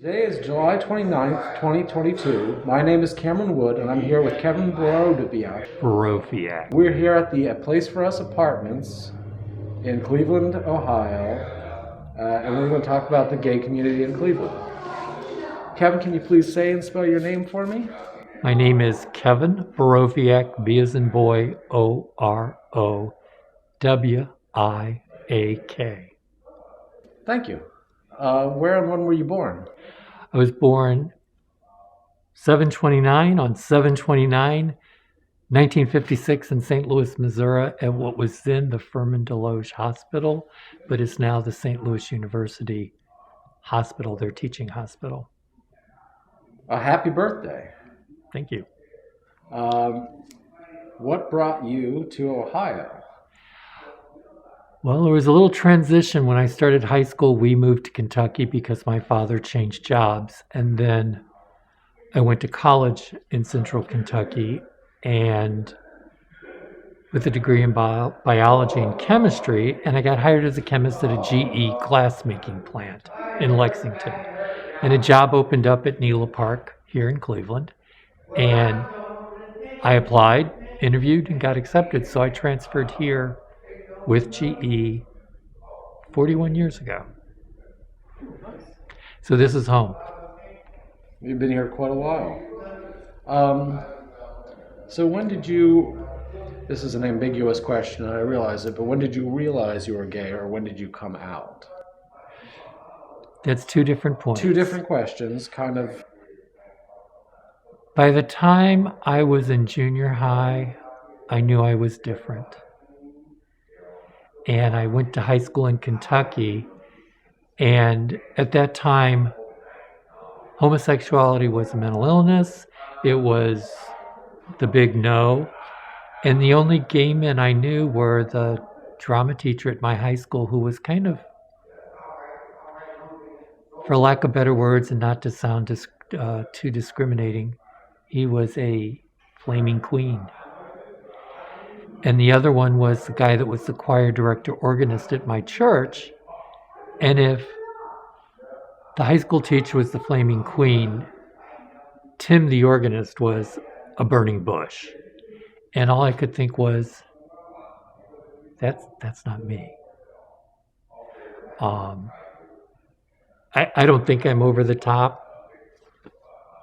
Today is July 29th, 2022. My name is Cameron Wood, and I'm here with Kevin Borowiak. We're here at the Place for Us Apartments in Cleveland, Ohio, and we're going to talk about the gay community in Cleveland. Kevin, can you please say and spell your name for me? My name is Kevin Borowiak, B as in boy, Orowiak. Thank you. Where and when were you born? I was born 7/29 on 7/29/1956 in St. Louis, Missouri, at what was then the Furman Deloge Hospital, but is now the St. Louis University Hospital, their teaching hospital. A happy birthday. Thank you. What brought you to Ohio? Well, there was a little transition. When I started high school, we moved to Kentucky because my father changed jobs. And then I went to college in central Kentucky and with a degree in biology and chemistry. And I got hired as a chemist at a GE glassmaking plant in Lexington. And a job opened up at Nela Park here in Cleveland. And I applied, interviewed, and got accepted. So I transferred here with GE 41 years ago. So this is home. You've been here quite a while. So when did you, this is an ambiguous question and I realize it, but when did you realize you were gay, or when did you come out? That's two different points. Two different questions, kind of. By the time I was in junior high, I knew I was different. And I went to high school in Kentucky, and at that time, homosexuality was a mental illness. It was the big no. And the only gay men I knew were the drama teacher at my high school, who was kind of, for lack of better words and not to sound too discriminating, he was a flaming queen. And the other one was the guy that was the choir director organist at my church. And if the high school teacher was the flaming queen, Tim the organist was a burning bush. And all I could think was, that's not me. I don't think I'm over the top.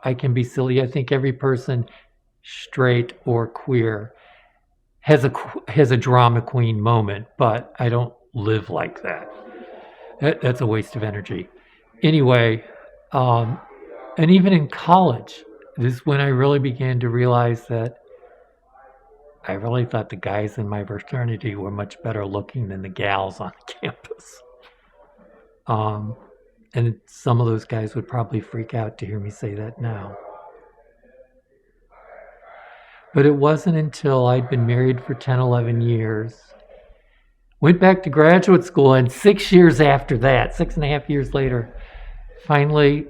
I can be silly. I think every person, straight or queer, has a drama queen moment, but I don't live like that. That's a waste of energy. Anyway, and even in college, this is when I really began to realize that I really thought the guys in my fraternity were much better looking than the gals on the campus. And some of those guys would probably freak out to hear me say that now. But it wasn't until I'd been married for 10, 11 years, went back to graduate school, and 6 years after that, 6.5 years later, finally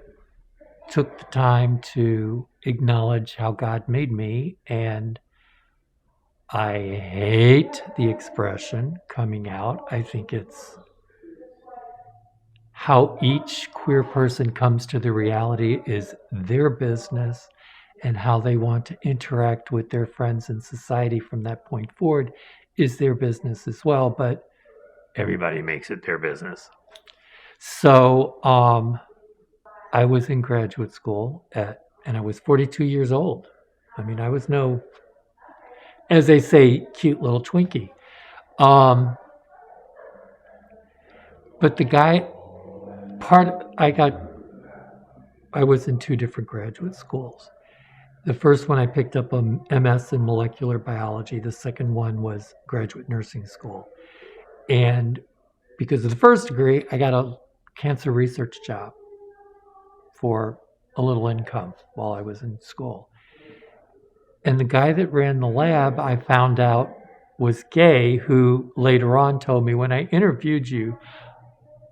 took the time to acknowledge how God made me. And I hate the expression coming out. I think it's how each queer person comes to the reality is their business, and how they want to interact with their friends and society from that point forward is their business as well, but everybody makes it their business. So I was in graduate school and I was 42 years old. I mean, I was no, as they say, cute little Twinkie. But the guy, I was in two different graduate schools. The first one I picked up a MS in molecular biology. The second one was graduate nursing school. And because of the first degree, I got a cancer research job for a little income while I was in school. And the guy that ran the lab, I found out, was gay, who later on told me, when I interviewed you,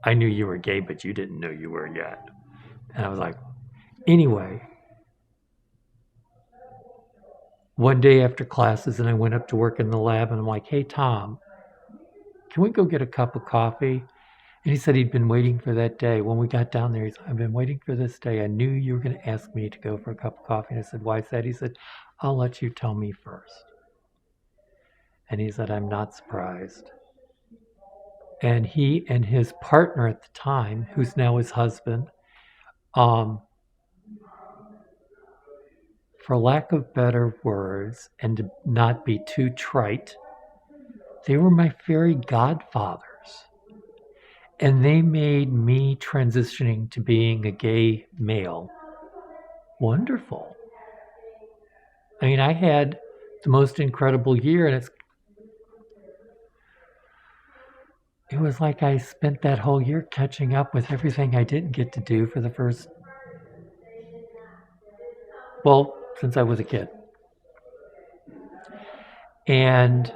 I knew you were gay, but you didn't know you were yet. And I was like, anyway, one day after classes, and I went up to work in the lab, and I'm like, hey, Tom, can we go get a cup of coffee? And he said he'd been waiting for that day. When we got down there, he's I've been waiting for this day. I knew you were going to ask me to go for a cup of coffee. And I said, why is that? He said, I'll let you tell me first. And he said, I'm not surprised. And he and his partner at the time, who's now his husband, for lack of better words, and to not be too trite, they were my fairy godfathers. And they made me transitioning to being a gay male wonderful. I mean, I had the most incredible year, and it was like I spent that whole year catching up with everything I didn't get to do for the first, well, since I was a kid. And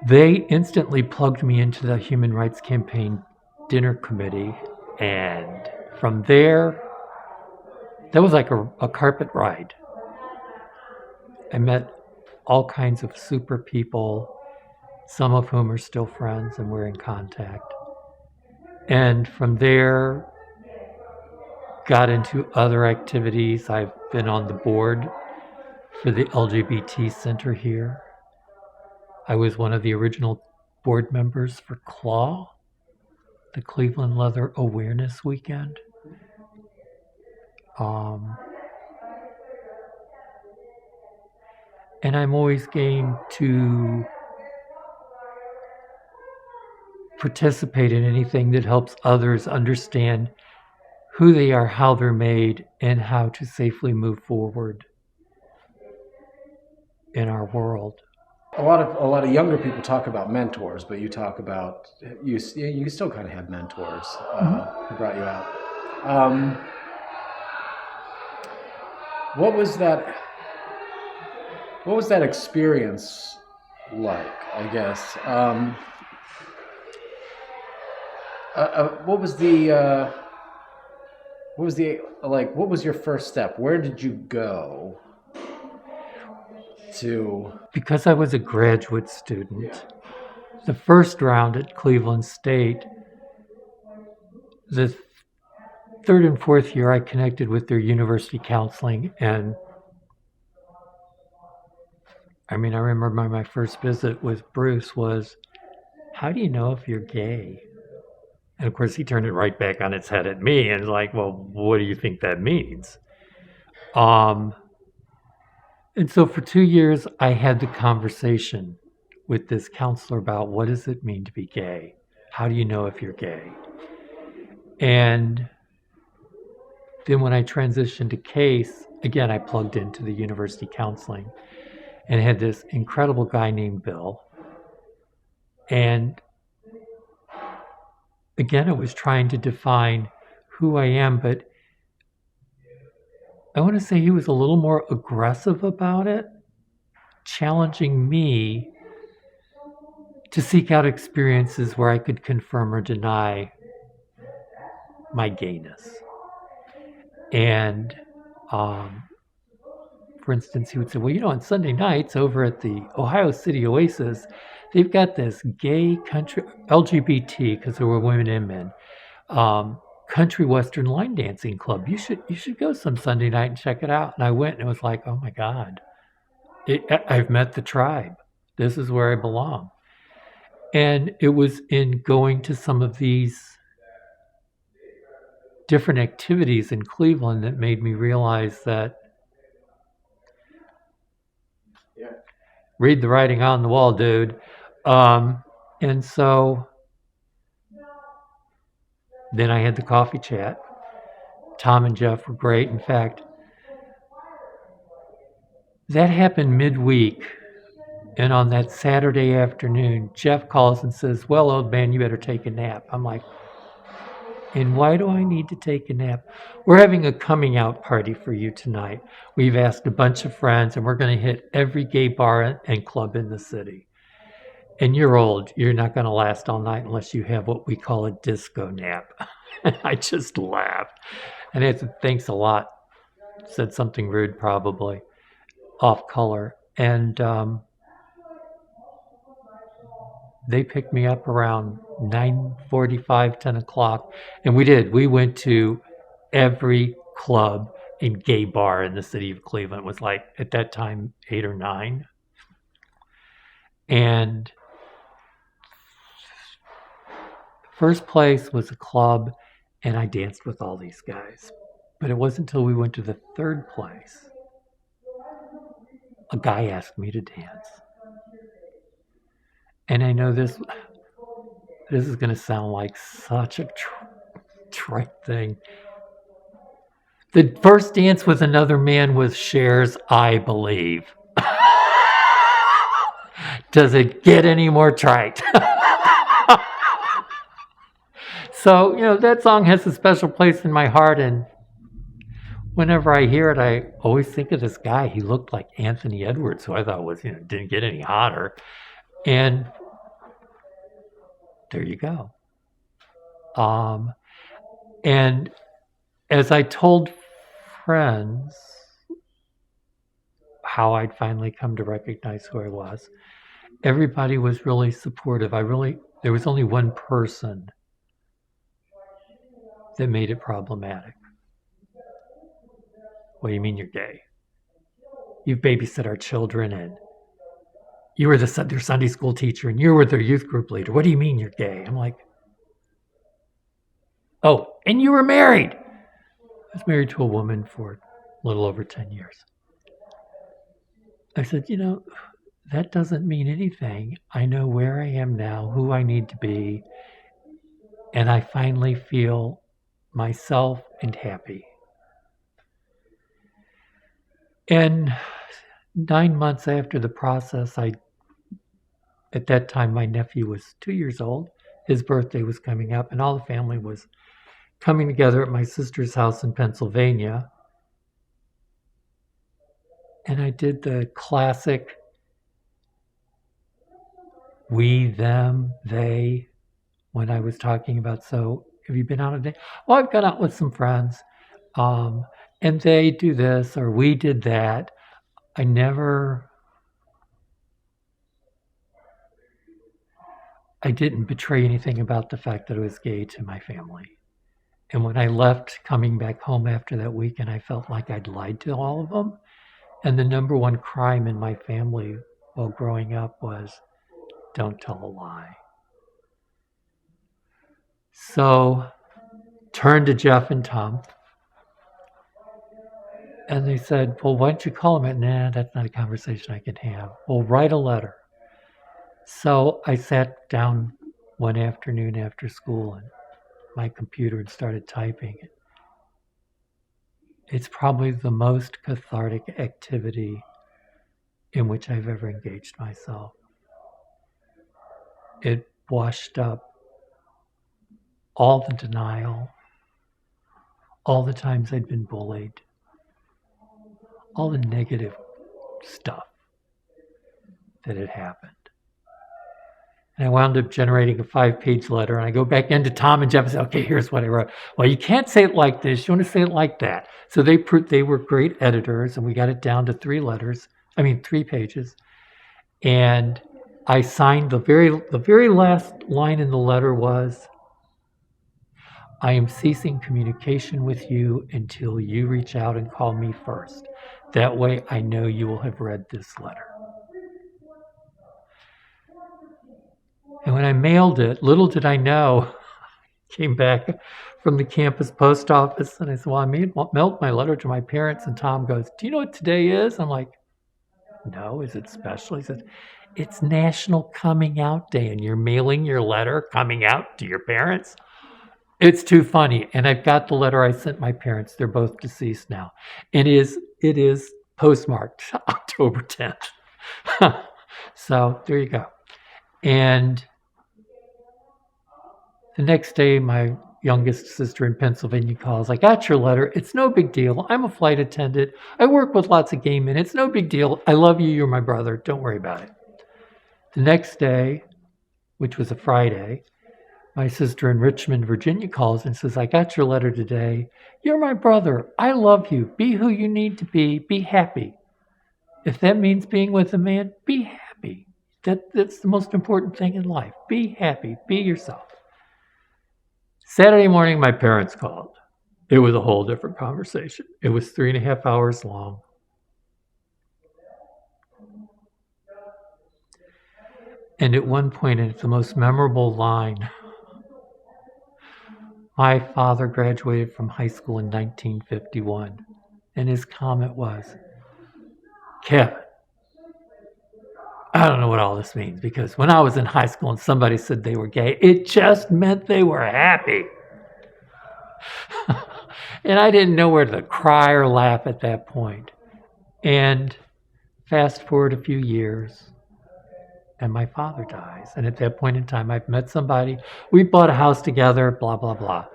they instantly plugged me into the Human Rights Campaign dinner committee. And from there, that was like a carpet ride. I met all kinds of super people, some of whom are still friends and we're in contact. And from there, got into other activities. I've been on the board for the LGBT Center here. I was one of the original board members for CLAW, the Cleveland Leather Awareness Weekend. And I'm always game to participate in anything that helps others understand who they are, how they're made, and how to safely move forward in our world. A lot of younger people talk about mentors, but you talk about you still kind of have mentors who brought you out. What was that experience like? I guess. What was your first step? Where did you go to? Because I was a graduate student, the first round at Cleveland State, the third and fourth year, I connected with their university counseling. And I mean, I remember my first visit with Bruce was, how do you know if you're gay? And of course, he turned it right back on its head at me and like, well, what do you think that means? And so for 2 years, I had the conversation with this counselor about what does it mean to be gay? How do you know if you're gay? And then when I transitioned to CASE, again, I plugged into the university counseling and had this incredible guy named Bill. And again, it was trying to define who I am, but I want to say he was a little more aggressive about it, challenging me to seek out experiences where I could confirm or deny my gayness. And for instance, he would say, well, you know, on Sunday nights over at the Ohio City Oasis, they've got this gay country, LGBT, because there were women and men, country western line dancing club. You should go some Sunday night and check it out. And I went and it was like, oh my God, I've met the tribe. This is where I belong. And it was in going to some of these different activities in Cleveland that made me realize that read the writing on the wall, dude. And so then I had the coffee chat. Tom and Jeff were great. In fact, that happened midweek. And on that Saturday afternoon, Jeff calls and says, well, old man, you better take a nap. I'm like, and why do I need to take a nap? We're having a coming out party for you tonight. We've asked a bunch of friends, and we're going to hit every gay bar and club in the city. And you're old. You're not going to last all night unless you have what we call a disco nap. And I just laughed. And I said, thanks a lot. Said something rude, probably, off color. And they picked me up around 9:45, 10 o'clock. And we went to every club and gay bar in the city of Cleveland. It was like, at that time, 8 or 9. And first place was a club, and I danced with all these guys. But it wasn't until we went to the third place, a guy asked me to dance. And I know this is going to sound like such a trite thing. The first dance with another man was Cher's I Believe. Does it get any more trite? So, that song has a special place in my heart, and whenever I hear it, I always think of this guy. He looked like Anthony Edwards, who I thought was, didn't get any hotter. And there you go. And as I told friends how I'd finally come to recognize who I was, everybody was really supportive. There was only one person that made it problematic. What do you mean you're gay? You've babysit our children, and you were their Sunday school teacher, and you were their youth group leader. What do you mean you're gay? I'm like, oh, and you were married. I was married to a woman for a little over 10 years. I said, that doesn't mean anything. I know where I am now, who I need to be, and I finally feel myself and happy. And 9 months after the process, at that time, my nephew was 2 years old. His birthday was coming up, and all the family was coming together at my sister's house in Pennsylvania. And I did the classic we, them, they, when I was talking about, so have you been out a day? Well, I've gone out with some friends, and they do this, or we did that. I didn't betray anything about the fact that I was gay to my family. And when I left, coming back home after that weekend, I felt like I'd lied to all of them. And the number one crime in my family while growing up was, don't tell a lie. So, turned to Jeff and Tom. And they said, well, why don't you call him? Nah, that's not a conversation I can have. Well, write a letter. So I sat down one afternoon after school and my computer and started typing. It's probably the most cathartic activity in which I've ever engaged myself. It washed up all the denial, all the times I'd been bullied, all the negative stuff that had happened. And I wound up generating a 5-page letter, and I go back into Tom and Jeff and say, okay, here's what I wrote. Well, you can't say it like this. You want to say it like that. So they were great editors, and we got it down to 3 pages. And I signed the very last line in the letter was, I am ceasing communication with you until you reach out and call me first. That way I know you will have read this letter. And when I mailed it, little did I know, came back from the campus post office, and I said, well, I mailed my letter to my parents, and Tom goes, do you know what today is? I'm like, no, is it special? He says, it's National Coming Out Day, and you're mailing your letter coming out to your parents? It's too funny. And I've got the letter I sent my parents. They're both deceased now. And it is postmarked October 10th. So there you go. And the next day, my youngest sister in Pennsylvania calls. I got your letter. It's no big deal. I'm a flight attendant. I work with lots of gay men. It's no big deal. I love you. You're my brother. Don't worry about it. The next day, which was a Friday, my sister in Richmond, Virginia calls and says, I got your letter today. You're my brother. I love you. Be who you need to be. Be happy. If that means being with a man, be happy. That's the most important thing in life. Be happy. Be yourself. Saturday morning, my parents called. It was a whole different conversation. It was 3.5 hours long. And at one point, and it's the most memorable line, my father graduated from high school in 1951. And his comment was, Kevin, I don't know what all this means, because when I was in high school and somebody said they were gay, it just meant they were happy. And I didn't know whether to cry or laugh at that point. And fast forward a few years, and my father dies. And at that point in time, I've met somebody. We bought a house together, blah, blah, blah.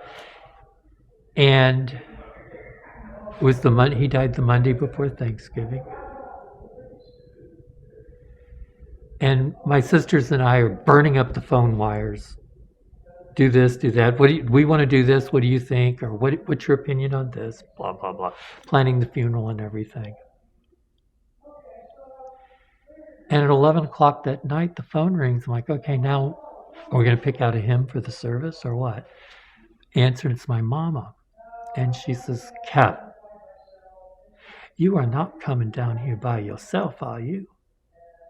And it was he died the Monday before Thanksgiving. And my sisters and I are burning up the phone wires. Do this, do that. We want to do this. What do you think? Or what's your opinion on this? Blah, blah, blah. Planning the funeral and everything. And at 11 o'clock that night, the phone rings. I'm like, okay, now are we going to pick out a hymn for the service or what? Answered, it's my mama. And she says, Kev, you are not coming down here by yourself, are you?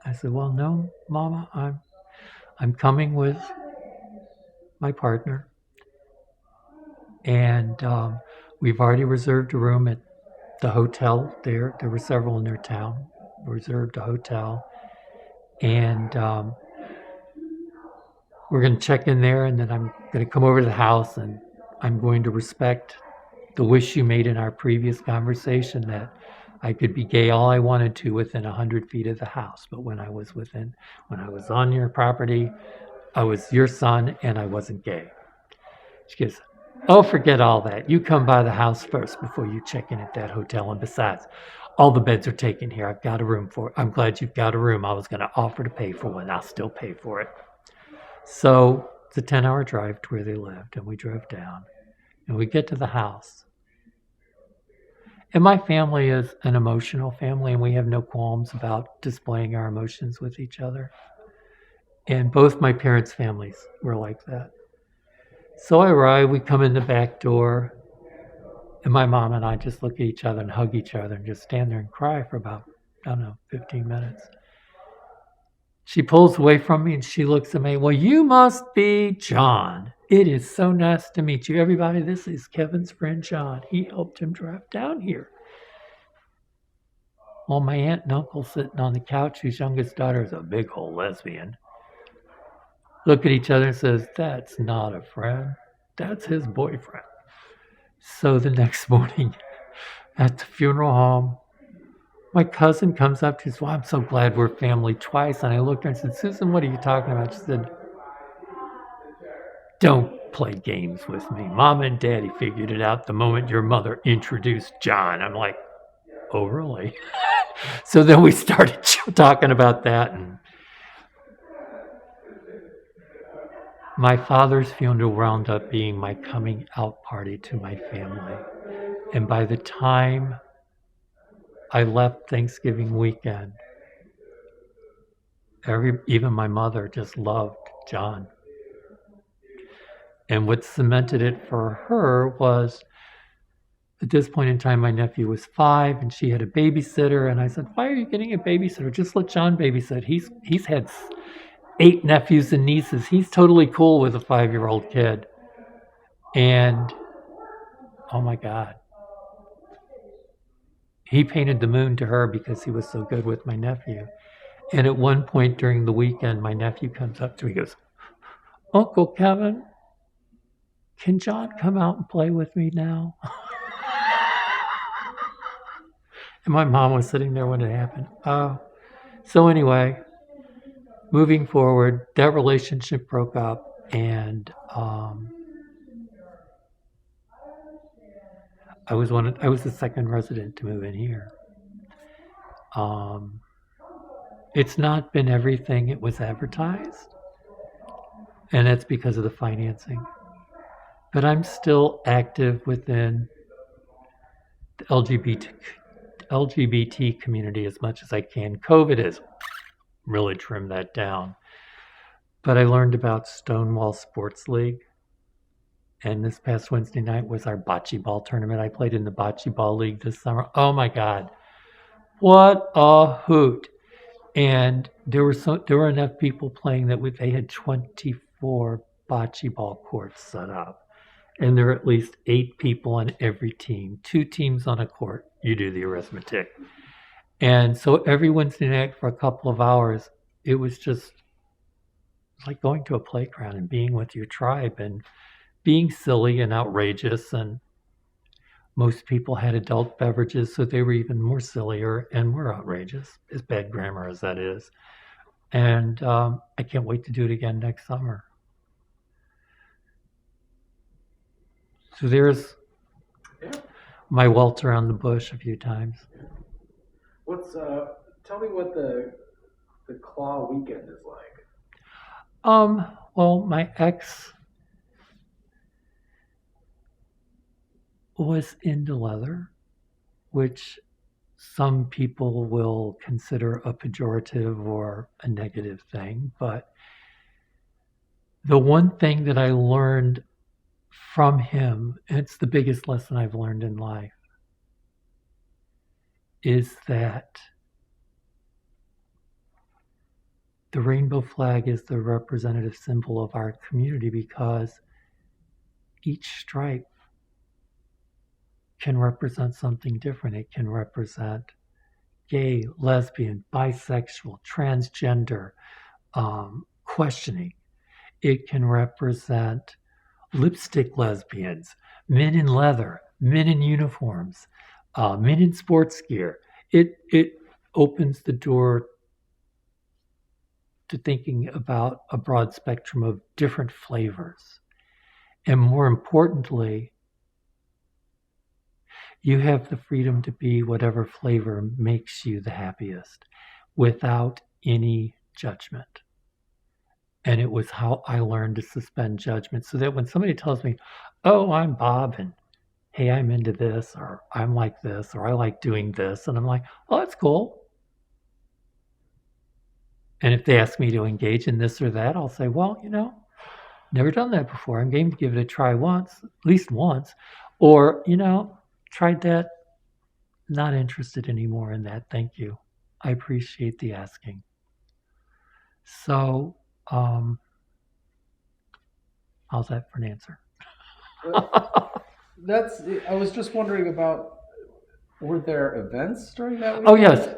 I said, well, no, Mama, I'm coming with my partner. And we've already reserved a room at the hotel there. There were several in their town. We reserved a hotel. And we're going to check in there, and then I'm going to come over to the house, and I'm going to respect the wish you made in our previous conversation that I could be gay all I wanted to within 100 feet of the house. But when I was on your property, I was your son and I wasn't gay. She goes, oh, forget all that. You come by the house first before you check in at that hotel. And besides, all the beds are taken here. I've got a room for it. I'm glad you've got a room. I was going to offer to pay for one. I'll still pay for it. So it's a 10-hour drive to where they lived. And we drove down and we get to the house. And my family is an emotional family, and we have no qualms about displaying our emotions with each other. And both my parents' families were like that. So I arrive, we come in the back door, and my mom and I just look at each other and hug each other and just stand there and cry for about, 15 minutes. She pulls away from me and she looks at me, well, you must be John. It is so nice to meet you. Everybody, this is Kevin's friend John. He helped him drive down here. Well, my aunt and uncle sitting on the couch, whose youngest daughter is a big old lesbian, look at each other and says, that's not a friend. That's his boyfriend. So the next morning at the funeral home, my cousin comes up to us, well, I'm so glad we're family twice. And I looked at her and said, Susan, what are you talking about? She said, don't play games with me. Mom and Daddy figured it out the moment your mother introduced John. I'm like, oh, really? So then we started talking about that. And my father's funeral wound up being my coming out party to my family. And by the time I left Thanksgiving weekend, even my mother just loved John. And what cemented it for her was, at this point in time, my nephew was 5 and she had a babysitter. And I said, why are you getting a babysitter? Just let John babysit. He's had 8 nephews and nieces. He's totally cool with a 5-year-old kid. And, oh my God. He painted the moon to her because he was so good with my nephew. And at one point during the weekend, my nephew comes up to me, he goes, Uncle Kevin, can John come out and play with me now? And my mom was sitting there when it happened. So anyway, moving forward, that relationship broke up, and I was the second resident to move in here. It's not been everything it was advertised, and that's because of the financing. But I'm still active within the LGBT community as much as I can. COVID is really trim that down. But I learned about Stonewall Sports League. And this past Wednesday night was our bocce ball tournament. I played in the bocce ball league this summer. Oh my God. What a hoot. And there were enough people playing that they had 24 bocce ball courts set up. And there are at least 8 people on every team, 2 teams on a court. You do the arithmetic. And so every Wednesday night for a couple of hours, it was just like going to a playground and being with your tribe and being silly and outrageous. And most people had adult beverages, so they were even more sillier and more outrageous, as bad grammar as that is. And I can't wait to do it again next summer. So there's my welts around the bush a few times. Tell me what the claw weekend is like. Well, my ex was into leather, which some people will consider a pejorative or a negative thing. But the one thing that I learned from him, and it's the biggest lesson I've learned in life, is that the rainbow flag is the representative symbol of our community because each stripe can represent something different. It can represent gay, lesbian, bisexual, transgender, questioning. It can represent lipstick lesbians, men in leather, men in uniforms, men in sports gear. It opens the door to thinking about a broad spectrum of different flavors. And more importantly, you have the freedom to be whatever flavor makes you the happiest without any judgment. And it was how I learned to suspend judgment so that when somebody tells me, oh, I'm Bob, and hey, I'm into this, or I'm like this, or I like doing this, and I'm like, oh, that's cool. And if they ask me to engage in this or that, I'll say, well, never done that before. I'm game to give it a try once, at least once. Or, tried that, not interested anymore in that. Thank you. I appreciate the asking. So, how's that for an answer? I was just wondering about, were there events during that weekend? Oh, yes.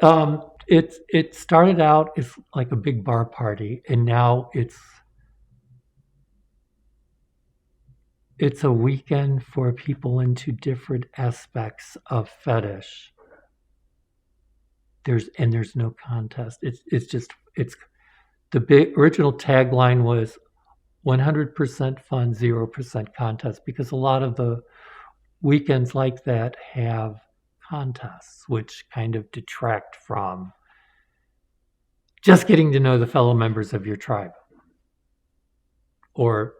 It started out as like a big bar party, and now it's a weekend for people into different aspects of fetish. There's no contest. It's the big original tagline was 100% fun, 0% contest, because a lot of the weekends like that have contests, which kind of detract from just getting to know the fellow members of your tribe or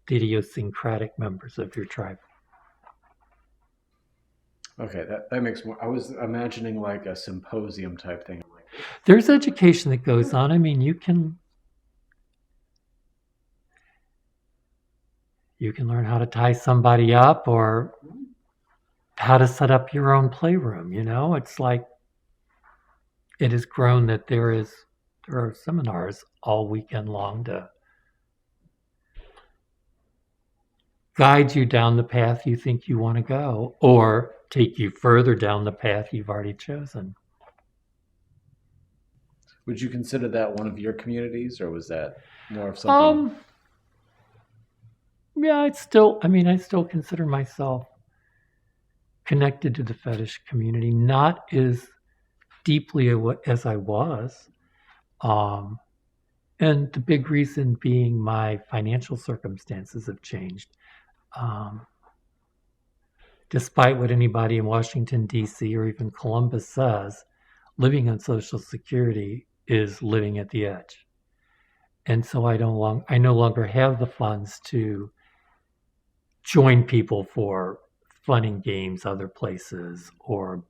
the idiosyncratic members of your tribe. Okay, that makes more. I was imagining like a symposium type thing. There's education that goes on. I mean, you can learn how to tie somebody up or how to set up your own playroom. It's like it has grown that there are seminars all weekend long to guide you down the path you think you want to go or take you further down the path you've already chosen. Would you consider that one of your communities, or was that more of something? Yeah, I still consider myself connected to the fetish community, not as deeply as I was. And the big reason being my financial circumstances have changed. Despite what anybody in Washington, D.C. or even Columbus says, living on Social Security is living at the edge. And so I no longer have the funds to join people for fun and games other places or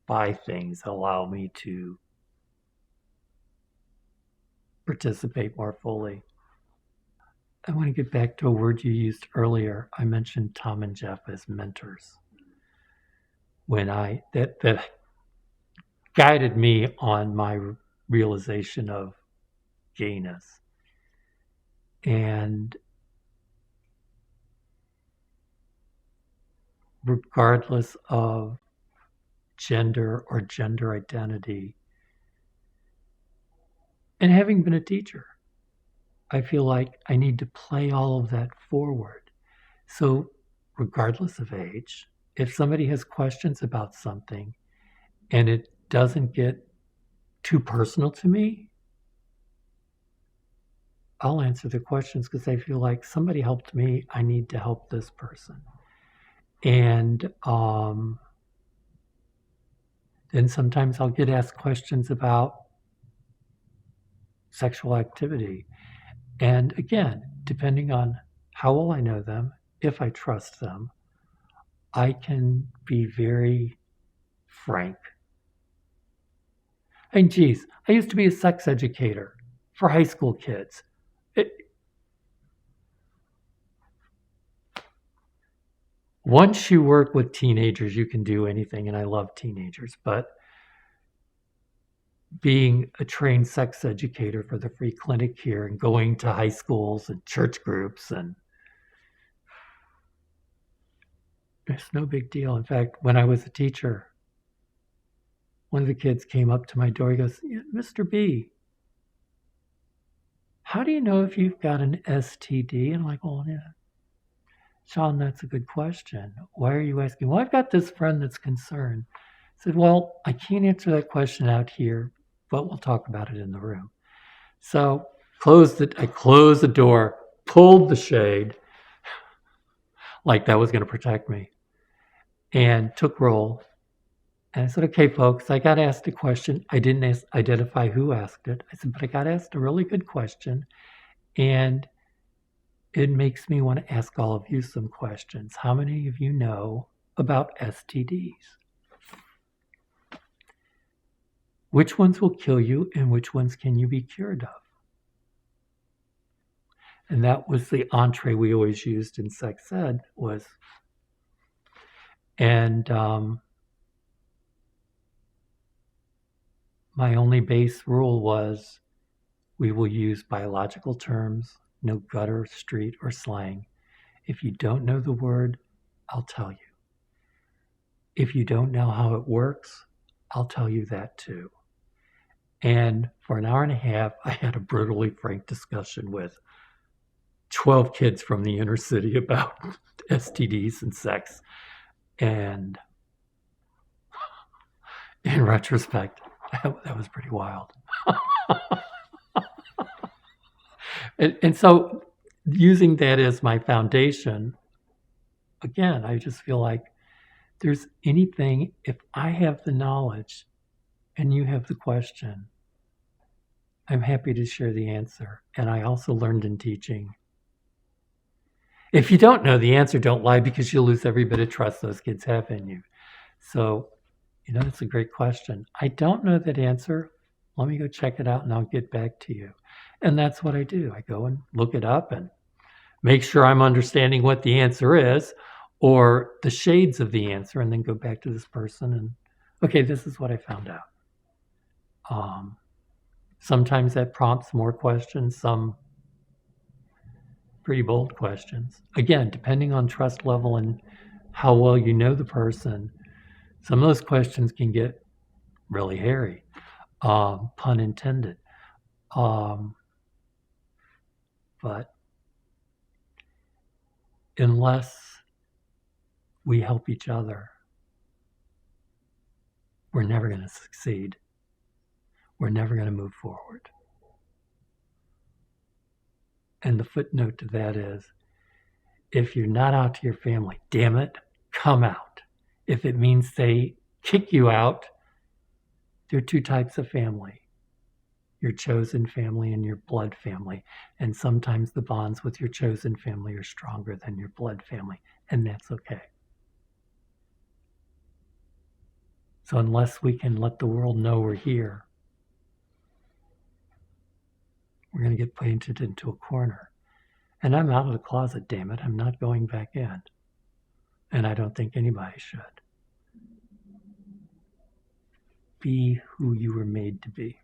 buy things that allow me to participate more fully. I want to get back to a word you used earlier. I mentioned Tom and Jeff as mentors. When that guided me on my realization of gayness. And regardless of gender or gender identity, and having been a teacher, I feel like I need to play all of that forward. So regardless of age, if somebody has questions about something and it doesn't get too personal to me, I'll answer the questions because I feel like somebody helped me. I need to help this person. And then sometimes I'll get asked questions about sexual activity. And again, depending on how well I know them, if I trust them, I can be very frank. And geez, I used to be a sex educator for high school kids. Once you work with teenagers, you can do anything, and I love teenagers, but being a trained sex educator for the free clinic here and going to high schools and church groups, and it's no big deal. In fact, when I was a teacher, one of the kids came up to my door. He goes, "Yeah, Mr. B, how do you know if you've got an STD?" And I'm like, "Well, yeah, Sean, that's a good question. Why are you asking?" "Well, I've got this friend that's concerned." I said, "Well, I can't answer that question out here, but we'll talk about it in the room." So I closed the door, pulled the shade, like that was going to protect me, and took roll. And I said, "Okay, folks, I got asked a question. I didn't identify who asked it." I said, "But I got asked a really good question, and it makes me want to ask all of you some questions. How many of you know about STDs? Which ones will kill you and which ones can you be cured of?" And that was the entree we always used in sex ed was, and my only base rule was we will use biological terms, no gutter, street, or slang. If you don't know the word, I'll tell you. If you don't know how it works, I'll tell you that too. And for an hour and a half, I had a brutally frank discussion with 12 kids from the inner city about STDs and sex. And in retrospect, that was pretty wild. And so using that as my foundation, again, I just feel like there's anything, if I have the knowledge and you have the question, I'm happy to share the answer. And I also learned in teaching, if you don't know the answer, don't lie, because you'll lose every bit of trust those kids have in you. So, that's a great question. I don't know that answer. Let me go check it out and I'll get back to you. And that's what I do. I go and look it up and make sure I'm understanding what the answer is or the shades of the answer, and then go back to this person and, okay, this is what I found out. Sometimes that prompts more questions, some pretty bold questions. Again, depending on trust level and how well you know the person, some of those questions can get really hairy, pun intended. But unless we help each other, we're never going to succeed. We're never going to move forward. And the footnote to that is, if you're not out to your family, damn it, come out. If it means they kick you out, there are two types of family: your chosen family and your blood family. And sometimes the bonds with your chosen family are stronger than your blood family, and that's okay. So unless we can let the world know we're here, We're going to get painted into a corner. And I'm out of the closet, damn it. I'm not going back in. And I don't think anybody should. Be who you were made to be.